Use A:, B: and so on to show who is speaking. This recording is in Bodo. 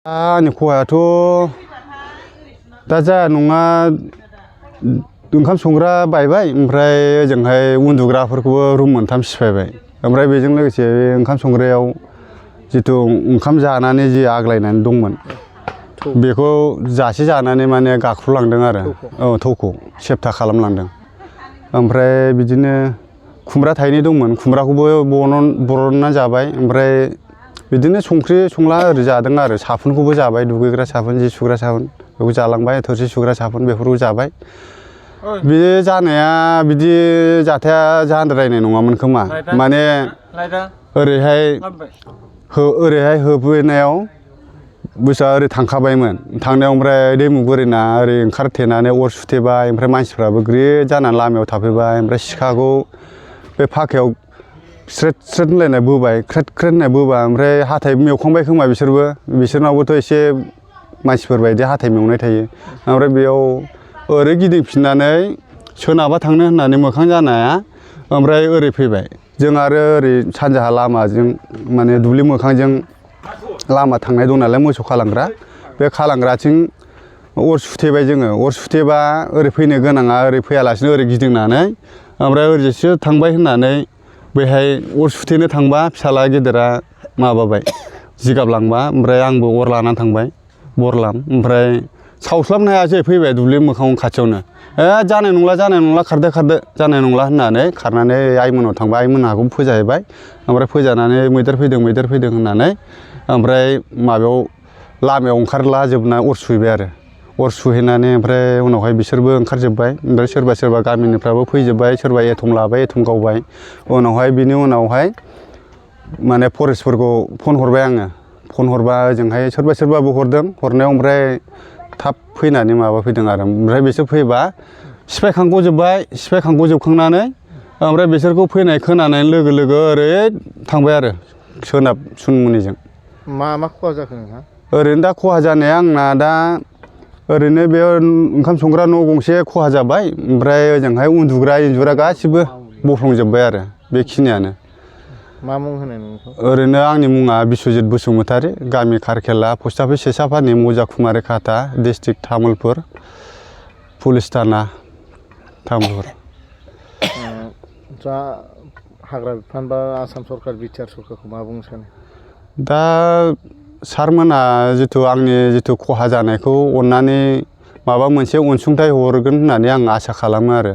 A: आंनि खहायाथ' दा जाया नङा ओंखाम संग्रा बायबाय ओमफ्राय ओजोंहाय उन्दुग्राफोरखौबो रुम मोनथाम सिफायबाय ओमफ्राय बेजों लोगोसे ओंखाम संग्रायाव जिथु ओंखाम जानानै जि आग्लायनानै दंमोन बेखौ जासे जानानै माने गाख्रुलांदों आरो औ थौखौ सेप्ता खालामलांदों ओमफ्राय बिदिनो खुमब्रा थाइनै दंमोन खुमब्राखौबो बरनना जाबाय ओमफ्राय बिदिनो संख्रि संला ओरै जादों आरो साफुनखौबो जाबाय दुगैग्रा साफुन जि सुग्रा साफुन बेखौ जालांबाय थोरसि सुग्रा साफुन बेफोरखौ जाबाय बे जानाया बिदि जाथाया जाद्रायनाय नङामोन खोमा माने ओरैहाय होफैनायाव बुस्थुआ ओरै थांखाबायमोन थांनायाव ओमफ्राय दैमु बोरिना ओरै ओंखारथेनानै अर सुथेबाय ओमफ्राय मानसिफ्राबो ग्रिद जानानै लामायाव थाफैबाय ओमफ्राय सिखाखौ बे फाखायाव स्रेद स्रेद होनलायनाय बोबाय ख्रेद ख्रेद होननाय बोबाय ओमफ्राय हाथाय मेवखांबाय खोमा बिसोरनावबोथ' एसे मानसिफोर बायदि हाथाय मेवनाय थायो ओमफ्राय बेयाव ओरै गिदिंफिननानै सोनाबा थांनो होननानै मोखां जानाया ओमफ्राय ओरै फैबाय जों आरो ओरै सानजाहा लामाजों माने दुब्लि मोखांजों लामा थांनाय दं नालाय मोसौ खालांग्रा बे खालांग्राथिं अर सुथेबाय जोङो अर सुथेबा ओरै फैनो गोनाङा ओरै फैयालासिनो ओरै गिदिंनानै ओमफ्राय ओरैसो थांबाय होननानै बैहाय अर सुथेनो थांबा फिसाला गेदेरा माबाबाय जिगाब लांबा ओमफ्राय आंबो अर लानानै थांबाय बरलाम ओमफ्राय सावस्लाबनो हायासै फैबाय दुब्लि मोखां खाथियावनो जानाय नंला खारदो जानाय नंला होननानै खारनानै आइमोनाव थांबाय आइमोनहाखौ फोजाहैबाय ओमफ्राय फोजानानै मैदेर फैदों होननानै ओमफ्राय माबायाव लामायाव ओंखारला जोबना अर सुहैबाय आरो अर सुहैनानै ओमफ्राय उनावहाय बिसोरबो ओंखारजोब्बाय ओमफ्राय सोरबा गामिनिफ्राबो फैजोब्बाय सोरबा एथम लाबाय एथम गावबाय उनावहाय बिनि उनावहाय माने फरेस्टफोरखौ फन हरबाय आङो फन हरबा ओजोंहाय सोरबाबो हरदों हरनायाव ओमफ्राय थाब फैनानै माबा फैदों आरो ओमफ्राय बिसोर फैबा सिफायखांग'जोबखांनानै ओमफ्राय बिसोरखौ फैनाय खोनानाय लोगो लोगो ओरै थांबाय आरो सोनाब सुनमुनिजों
B: मा खहा जाखो नोंहा
A: ओरैनो दा खहा जानाया आंना दा ओरैनो बे ओंखाम संग्रा न' गंसे खहा जाबाय ओमफ्राय ओजोंहाय उन्दुग्रा इन्जुरा गासिबो बफ्लंजोब्बाय आरो बेखिनियानो
B: मा मुं होनो नोंखौ
A: ओरैनो आंनि मुङा बिस्वजित बसुमतारी गामि खारखेला पस्ट अफिस सेसाफारनि मौजाखुमारि खाथा डिस्ट्रिक्ट तामुलपुर पुलिस थाना तामुलपुर
B: दा हाग्रा बिफान बा आसाम सरकार बिटिआर सरकारखौ मा बुंनो सानो
A: दा सारमोना आंनि खहा जानायखौ अननानै माबा मोनसे अनसुंथाइ हरगोन होननानै आं आसा खालामो आरो